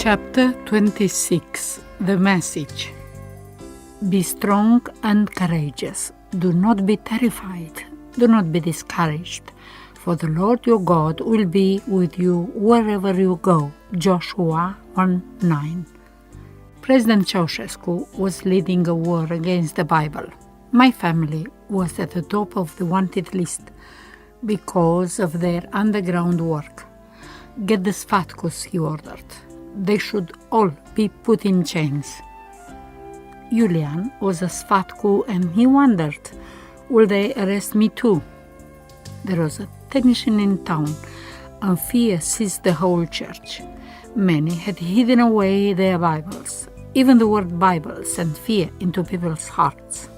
Chapter 26. The Message. Be strong and courageous. Do not be terrified. Do not be discouraged. For the Lord your God will be with you wherever you go. Joshua 1:9. President Ceausescu was leading a war against the Bible. My family was at the top of the wanted list because of their underground work. Get the Sfatcus, he ordered. They should all be put in chains. Julian was a Sfatcu and he wondered, will they arrest me too? There was a tension in town and fear seized the whole church. Many had hidden away their Bibles. Even the word Bible sent fear into people's hearts.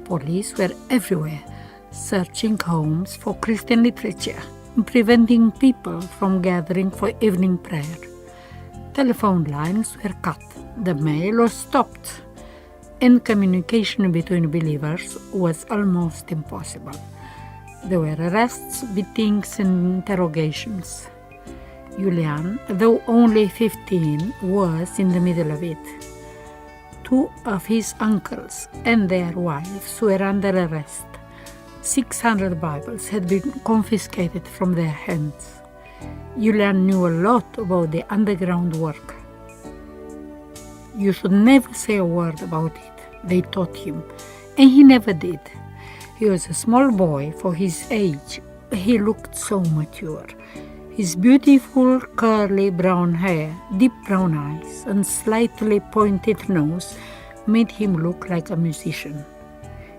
Police were everywhere, searching homes for Christian literature and preventing people from gathering for evening prayer. Telephone lines were cut, the mail was stopped, and communication between believers was almost impossible. There were arrests, beatings, and interrogations. Julian, though only 15, was in the middle of it. 2 of his uncles and their wives were under arrest. 600 Bibles had been confiscated from their hands. Julian knew a lot about the underground work. You should never say a word about it, they taught him, and he never did. He was a small boy for his age. He looked so mature. His beautiful curly brown hair, deep brown eyes, and slightly pointed nose made him look like a musician.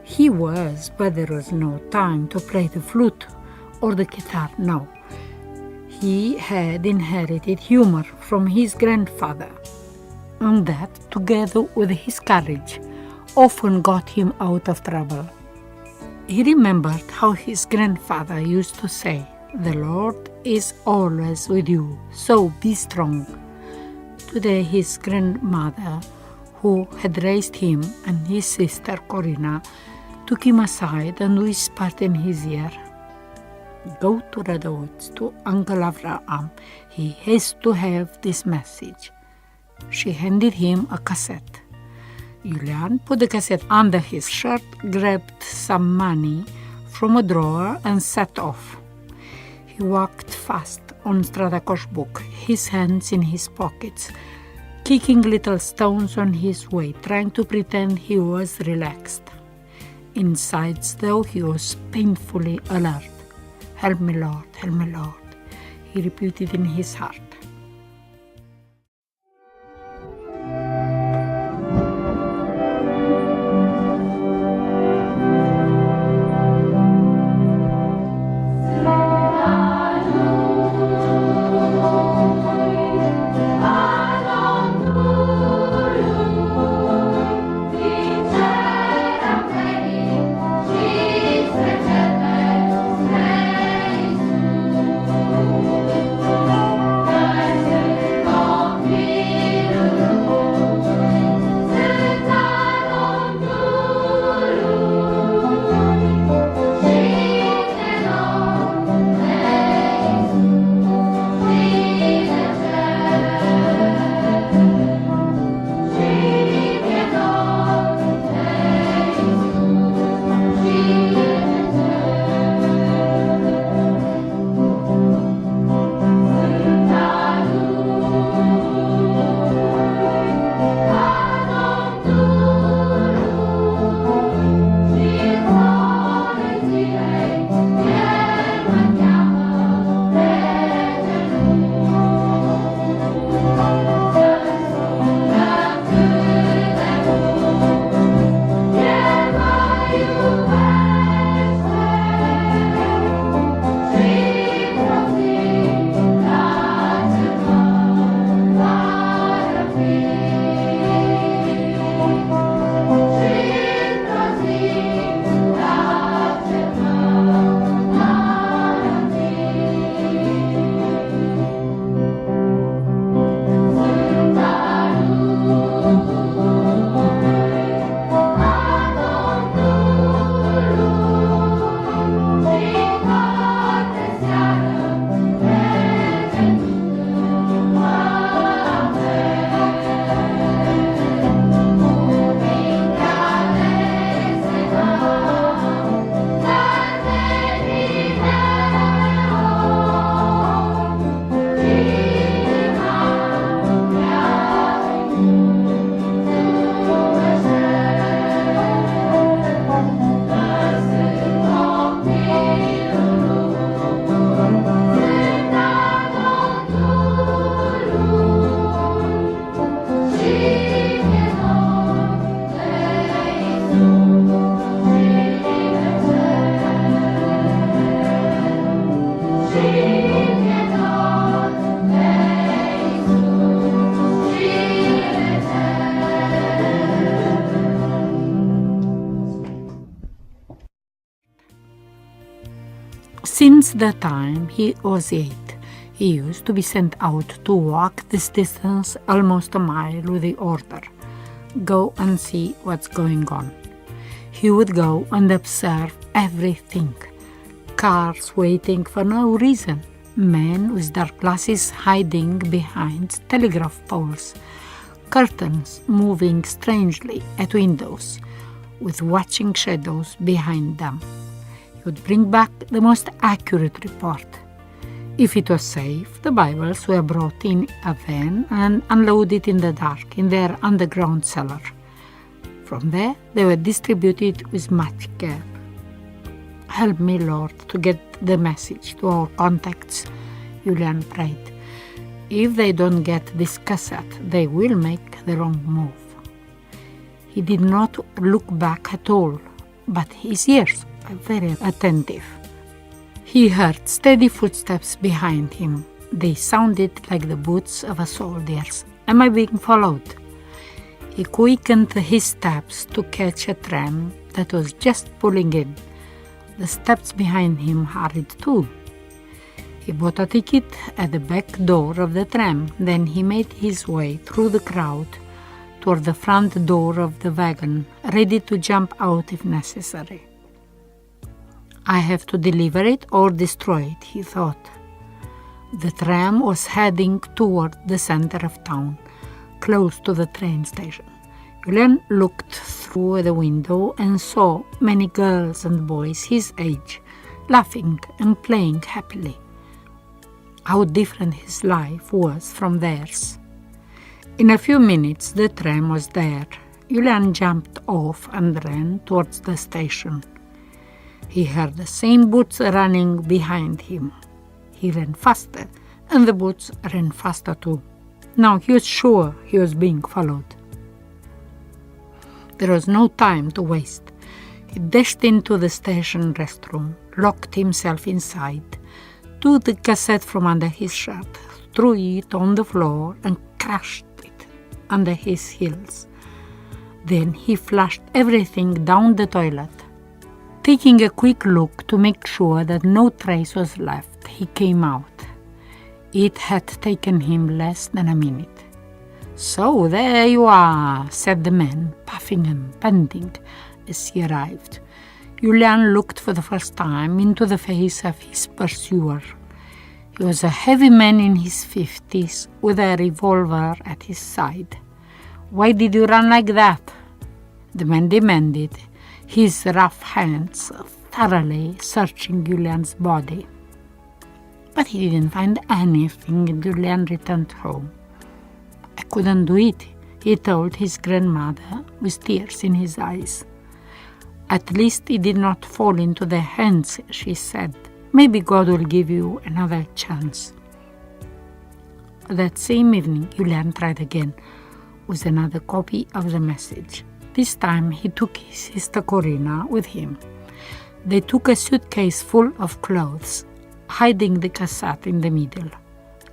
He was, but there was no time to play the flute or the guitar now. He had inherited humor from his grandfather, and that, together with his courage, often got him out of trouble. He remembered how his grandfather used to say, "The Lord is always with you, so be strong." Today his grandmother, who had raised him, and his sister Corina, took him aside and whispered in his ear, "Go to the woods to Uncle Avraham. He has to have this message." She handed him a cassette. Julian put the cassette under his shirt, grabbed some money from a drawer and set off. He walked fast on Strada Coșbuc, his hands in his pockets, kicking little stones on his way, trying to pretend he was relaxed. Inside, though, he was painfully alert. "Help me, Lord, help me, Lord," he repeated in his heart. Since the time he was 8, he used to be sent out to walk this distance, almost a mile, with the order, "Go and see what's going on." He would go and observe everything. Cars waiting for no reason, men with dark glasses hiding behind telegraph poles, curtains moving strangely at windows, with watching shadows behind them. He would bring back the most accurate report. If it was safe, the Bibles were brought in a van and unloaded in the dark in their underground cellar. From there, they were distributed with much care. "Help me, Lord, to get the message to our contacts," Julian prayed. "If they don't get this cassette, they will make the wrong move." He did not look back at all, but his ears were very attentive. He heard steady footsteps behind him. They sounded like the boots of a soldier. "Am I being followed?" He quickened his steps to catch a tram that was just pulling in. The steps behind him hurried too. He bought a ticket at the back door of the tram. Then he made his way through the crowd toward the front door of the wagon, ready to jump out if necessary. "I have to deliver it or destroy it," he thought. The tram was heading toward the center of town, close to the train station. Julian looked through the window and saw many girls and boys his age, laughing and playing happily. How different his life was from theirs. In a few minutes the tram was there. Julian jumped off and ran towards the station. He heard the same boots running behind him. He ran faster, and the boots ran faster too. Now he was sure he was being followed. There was no time to waste. He dashed into the station restroom, locked himself inside, took the cassette from under his shirt, threw it on the floor, and crushed it under his heels. Then he flushed everything down the toilet. Taking a quick look to make sure that no trace was left, he came out. It had taken him less than a minute. "So there you are," said the man, puffing and panting as he arrived. Julian looked for the first time into the face of his pursuer. He was a heavy man in his 50s with a revolver at his side. "Why did you run like that?" the man demanded, his rough hands thoroughly searching Julian's body. But he didn't find anything, and Julian returned home. "I couldn't do it," he told his grandmother with tears in his eyes. "At least it did not fall into their hands," she said. "Maybe God will give you another chance." That same evening, Julian tried again with another copy of the message. This time he took his sister Corina with him. They took a suitcase full of clothes, hiding the cassette in the middle.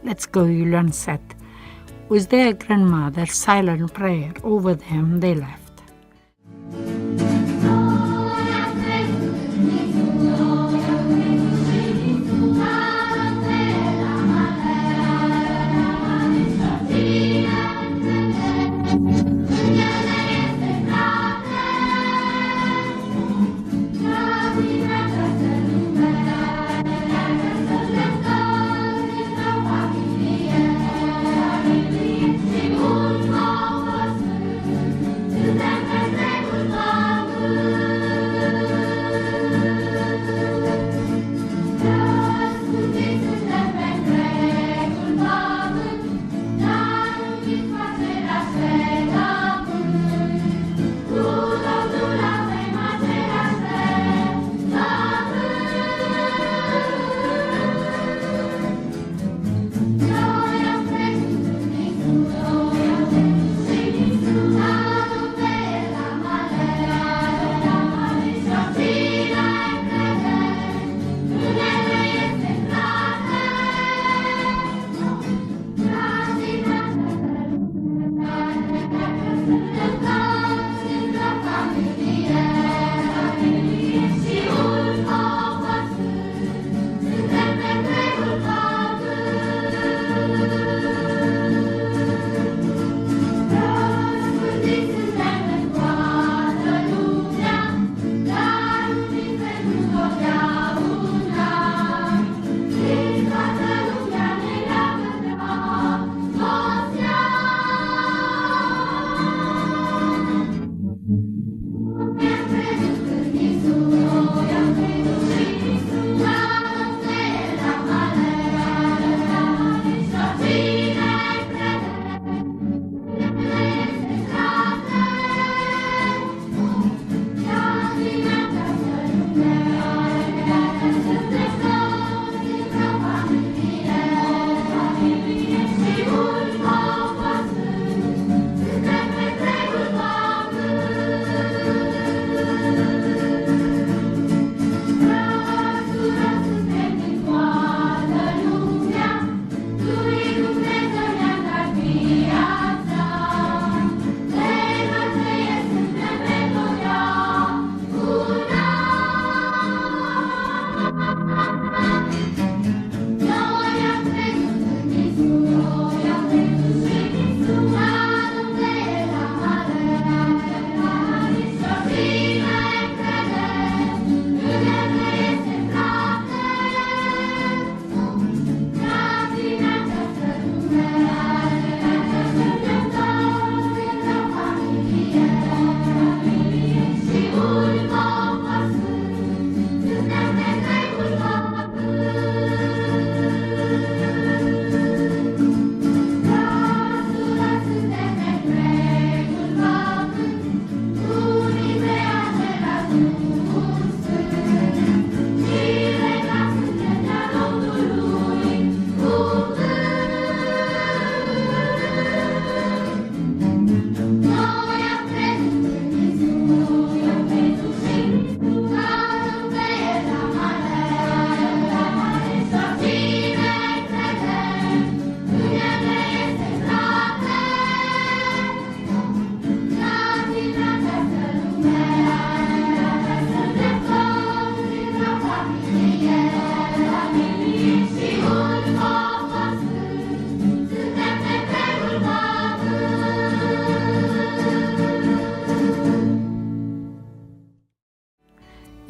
"Let's go," Julian said. With their grandmother's silent prayer over them, they left.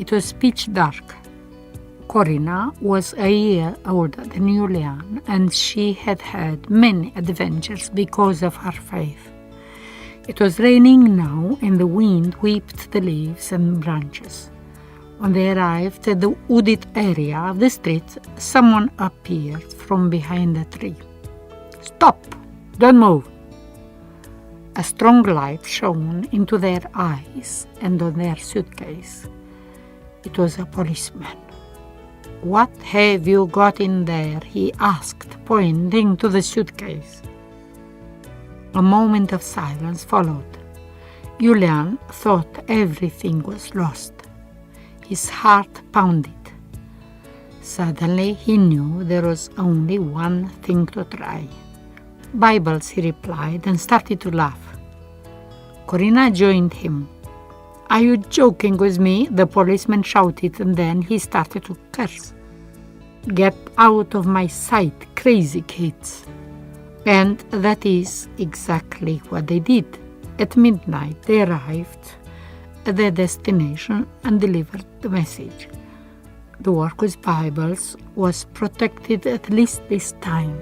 It was pitch dark. Corina was a year older than Julian, and she had had many adventures because of her faith. It was raining now, and the wind whipped the leaves and branches. When they arrived at the wooded area of the street, someone appeared from behind a tree. "Stop! Don't move!" A strong light shone into their eyes and on their suitcase. It was a policeman. "What have you got in there?" he asked, pointing to the suitcase. A moment of silence followed. Julian thought everything was lost. His heart pounded. Suddenly he knew there was only one thing to try. "Bibles," he replied, and started to laugh. Corina joined him. "Are you joking with me?" the policeman shouted, and then he started to curse. "Get out of my sight, crazy kids." And that is exactly what they did. At midnight they arrived at their destination and delivered the message. The work with Bibles was protected, at least this time.